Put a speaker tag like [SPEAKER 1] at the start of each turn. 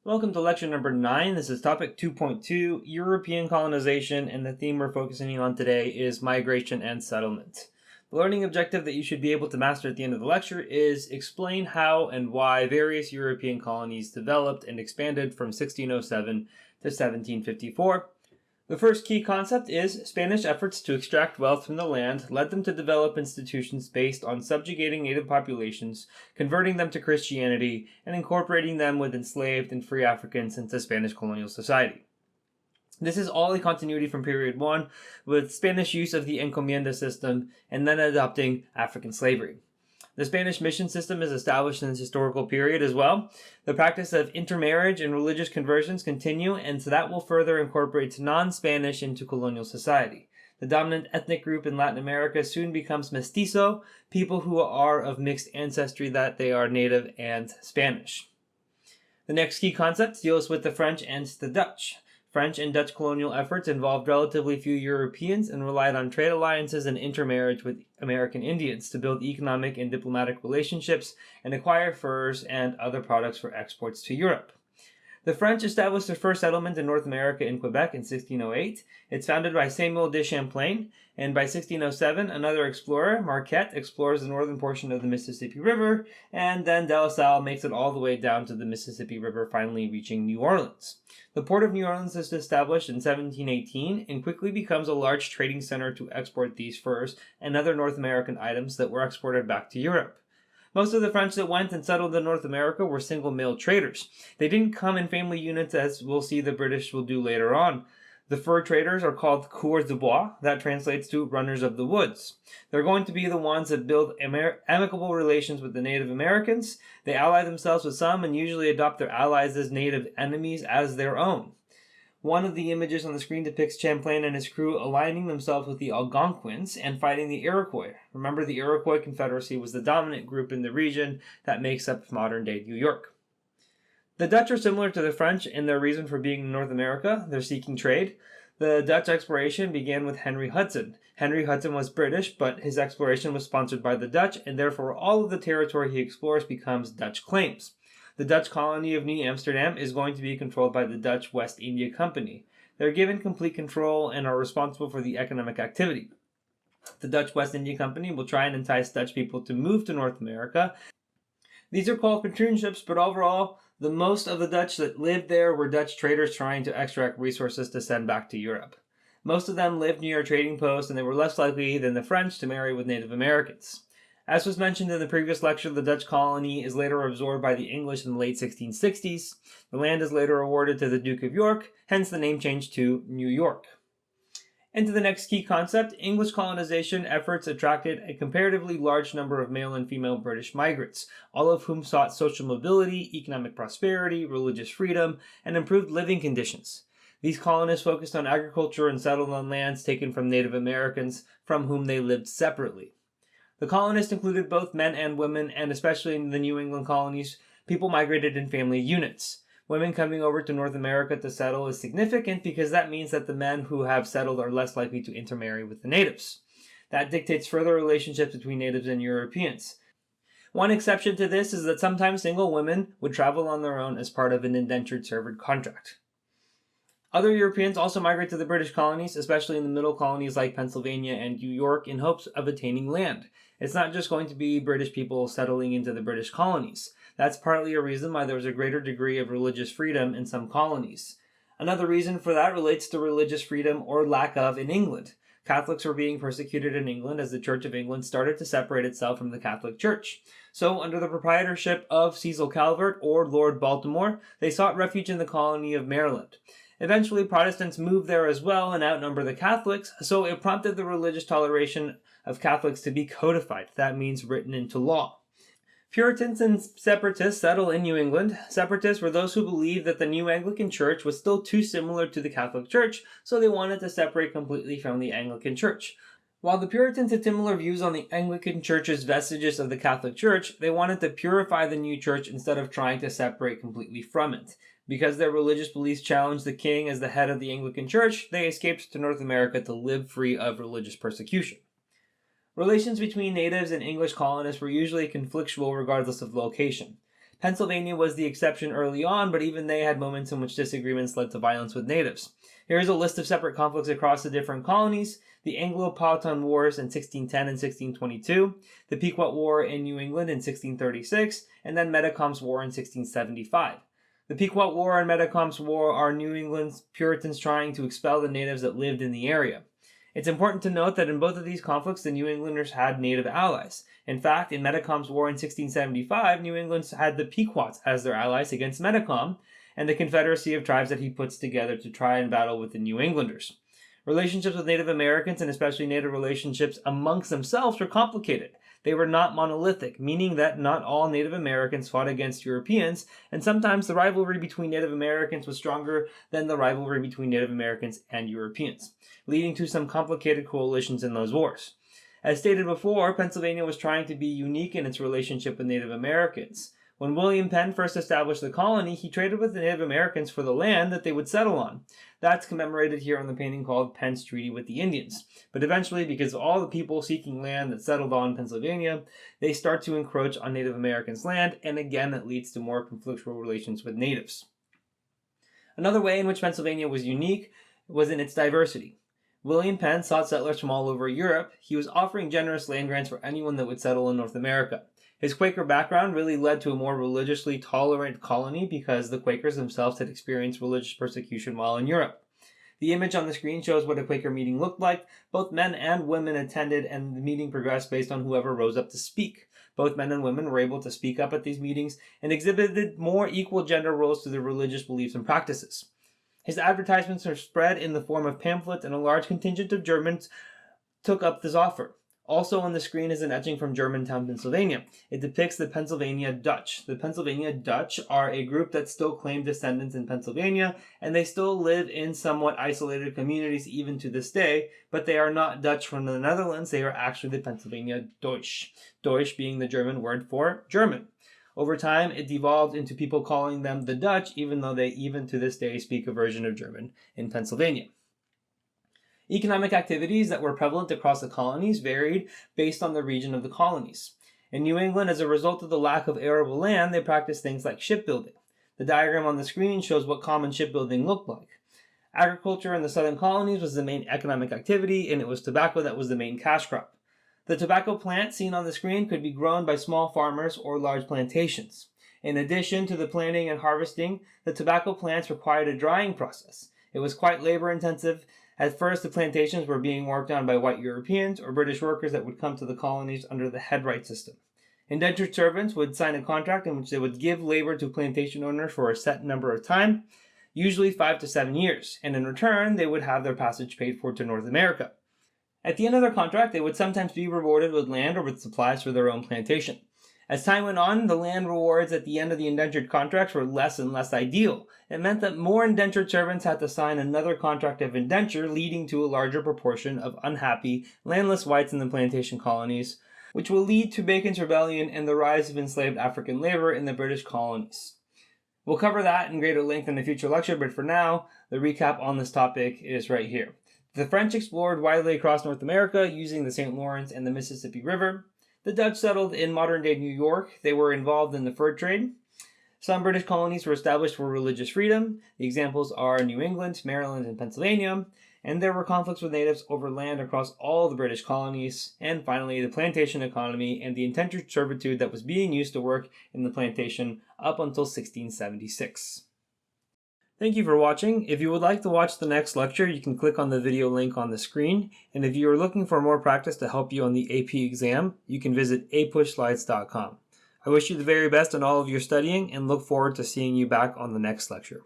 [SPEAKER 1] Welcome to lecture number 9. This is topic 2.2, European colonization, and the theme we're focusing on today is migration and settlement. The learning objective that you should be able to master at the end of the lecture is explain how and why various European colonies developed and expanded from 1607 to 1754. The first key concept is Spanish efforts to extract wealth from the land led them to develop institutions based on subjugating native populations, converting them to Christianity, and incorporating them with enslaved and free Africans into Spanish colonial society. This is all a continuity from period 1, with Spanish use of the encomienda system and then adopting African slavery. The Spanish mission system is established in this historical period as well. The practice of intermarriage and religious conversions continue, and so that will further incorporate non-Spanish into colonial society. The dominant ethnic group in Latin America soon becomes mestizo, people who are of mixed ancestry that they are native and Spanish. The next key concept deals with the French and the Dutch. French and Dutch colonial efforts involved relatively few Europeans and relied on trade alliances and intermarriage with American Indians to build economic and diplomatic relationships and acquire furs and other products for exports to Europe. The French established their first settlement in North America in Quebec in 1608. It's founded by Samuel de Champlain, and by 1607, another explorer, Marquette, explores the northern portion of the Mississippi River, and then De La Salle makes it all the way down to the Mississippi River, finally reaching New Orleans. The port of New Orleans is established in 1718 and quickly becomes a large trading center to export these furs and other North American items that were exported back to Europe. Most of the French that went and settled in North America were single male traders. They didn't come in family units, as we'll see the British will do later on. The fur traders are called coureurs de bois, that translates to runners of the woods. They're going to be the ones that build amicable relations with the Native Americans. They ally themselves with some and usually adopt their allies as native enemies as their own. One of the images on the screen depicts Champlain and his crew aligning themselves with the Algonquins and fighting the Iroquois. Remember, the Iroquois Confederacy was the dominant group in the region that makes up modern-day New York. The Dutch are similar to the French in their reason for being in North America. They're seeking trade. The Dutch exploration began with Henry Hudson. Henry Hudson was British, but his exploration was sponsored by the Dutch, and therefore all of the territory he explores becomes Dutch claims. The Dutch colony of New Amsterdam is going to be controlled by the Dutch West India Company. They're given complete control and are responsible for the economic activity. The Dutch West India Company will try and entice Dutch people to move to North America. These are called patroonships, but overall, the most of the Dutch that lived there were Dutch traders trying to extract resources to send back to Europe. Most of them lived near trading posts, and they were less likely than the French to marry with Native Americans. As was mentioned in the previous lecture, the Dutch colony is later absorbed by the English in the late 1660s. The land is later awarded to the Duke of York, hence the name change to New York. Into the next key concept, English colonization efforts attracted a comparatively large number of male and female British migrants, all of whom sought social mobility, economic prosperity, religious freedom, and improved living conditions. These colonists focused on agriculture and settled on lands taken from Native Americans, from whom they lived separately. The colonists included both men and women, and especially in the New England colonies, people migrated in family units. Women coming over to North America to settle is significant because that means that the men who have settled are less likely to intermarry with the natives. That dictates further relationships between natives and Europeans. One exception to this is that sometimes single women would travel on their own as part of an indentured servant contract. Other Europeans also migrate to the British colonies, especially in the middle colonies like Pennsylvania and New York, in hopes of attaining land. It's not just going to be British people settling into the British colonies. That's partly a reason why there was a greater degree of religious freedom in some colonies. Another reason for that relates to religious freedom or lack of in England. Catholics were being persecuted in England as the Church of England started to separate itself from the Catholic Church. So, under the proprietorship of Cecil Calvert or Lord Baltimore, they sought refuge in the colony of Maryland. Eventually, Protestants moved there as well and outnumber the Catholics, so it prompted the religious toleration of Catholics to be codified. That means written into law. Puritans and separatists settled in New England. Separatists were those who believed that the new Anglican Church was still too similar to the Catholic Church, so they wanted to separate completely from the Anglican Church. While the Puritans had similar views on the Anglican Church's vestiges of the Catholic Church, they wanted to purify the new church instead of trying to separate completely from it. Because their religious beliefs challenged the king as the head of the Anglican Church, they escaped to North America to live free of religious persecution. Relations between natives and English colonists were usually conflictual regardless of location. Pennsylvania was the exception early on, but even they had moments in which disagreements led to violence with natives. Here is a list of separate conflicts across the different colonies: the Anglo-Powhatan Wars in 1610 and 1622, the Pequot War in New England in 1636, and then Metacom's War in 1675. The Pequot War and Metacom's War are New England's Puritans trying to expel the natives that lived in the area. It's important to note that in both of these conflicts, the New Englanders had native allies. In fact, in Metacom's War in 1675, New England had the Pequots as their allies against Metacom and the confederacy of tribes that he puts together to try and battle with the New Englanders. Relationships with Native Americans, and especially Native relationships amongst themselves, were complicated. They were not monolithic, meaning that not all Native Americans fought against Europeans, and sometimes the rivalry between Native Americans was stronger than the rivalry between Native Americans and Europeans, leading to some complicated coalitions in those wars. As stated before, Pennsylvania was trying to be unique in its relationship with Native Americans. When William Penn first established the colony, he traded with the Native Americans for the land that they would settle on. That's commemorated here on the painting called Penn's Treaty with the Indians. But eventually, because of all the people seeking land that settled on Pennsylvania, they start to encroach on Native Americans' land, and again, that leads to more conflictual relations with natives. Another way in which Pennsylvania was unique was in its diversity. William Penn sought settlers from all over Europe. He was offering generous land grants for anyone that would settle in North America. His Quaker background really led to a more religiously tolerant colony because the Quakers themselves had experienced religious persecution while in Europe. The image on the screen shows what a Quaker meeting looked like. Both men and women attended, and the meeting progressed based on whoever rose up to speak. Both men and women were able to speak up at these meetings and exhibited more equal gender roles to their religious beliefs and practices. His advertisements are spread in the form of pamphlets, and a large contingent of Germans took up this offer. Also on the screen is an etching from Germantown, Pennsylvania. It depicts the Pennsylvania Dutch. The Pennsylvania Dutch are a group that still claim descendants in Pennsylvania, and they still live in somewhat isolated communities even to this day, but they are not Dutch from the Netherlands. They are actually the Pennsylvania Deutsch. Deutsch being the German word for German. Over time, it devolved into people calling them the Dutch, even though they even to this day speak a version of German in Pennsylvania. Economic activities that were prevalent across the colonies varied based on the region of the colonies. In New England, as a result of the lack of arable land, they practiced things like shipbuilding. The diagram on the screen shows what common shipbuilding looked like. Agriculture in the southern colonies was the main economic activity, and it was tobacco that was the main cash crop. The tobacco plant seen on the screen could be grown by small farmers or large plantations. In addition to the planting and harvesting, the tobacco plants required a drying process. It was quite labor-intensive. At first, the plantations were being worked on by white Europeans or British workers that would come to the colonies under the headright system. Indentured servants would sign a contract in which they would give labor to plantation owners for a set number of time, usually 5 to 7 years, and in return, they would have their passage paid for to North America. At the end of their contract, they would sometimes be rewarded with land or with supplies for their own plantation. As time went on, the land rewards at the end of the indentured contracts were less and less ideal. It meant that more indentured servants had to sign another contract of indenture, leading to a larger proportion of unhappy, landless whites in the plantation colonies, which will lead to Bacon's Rebellion and the rise of enslaved African labor in the British colonies. We'll cover that in greater length in a future lecture, but for now, the recap on this topic is right here. The French explored widely across North America using the St. Lawrence and the Mississippi River. The Dutch settled in modern-day New York. They were involved in the fur trade. Some British colonies were established for religious freedom. The examples are New England, Maryland, and Pennsylvania. And there were conflicts with natives over land across all the British colonies. And finally, the plantation economy and the indentured servitude that was being used to work in the plantation up until 1676. Thank you for watching. If you would like to watch the next lecture, you can click on the video link on the screen. And if you are looking for more practice to help you on the AP exam, you can visit APUSHslides.com. I wish you the very best in all of your studying and look forward to seeing you back on the next lecture.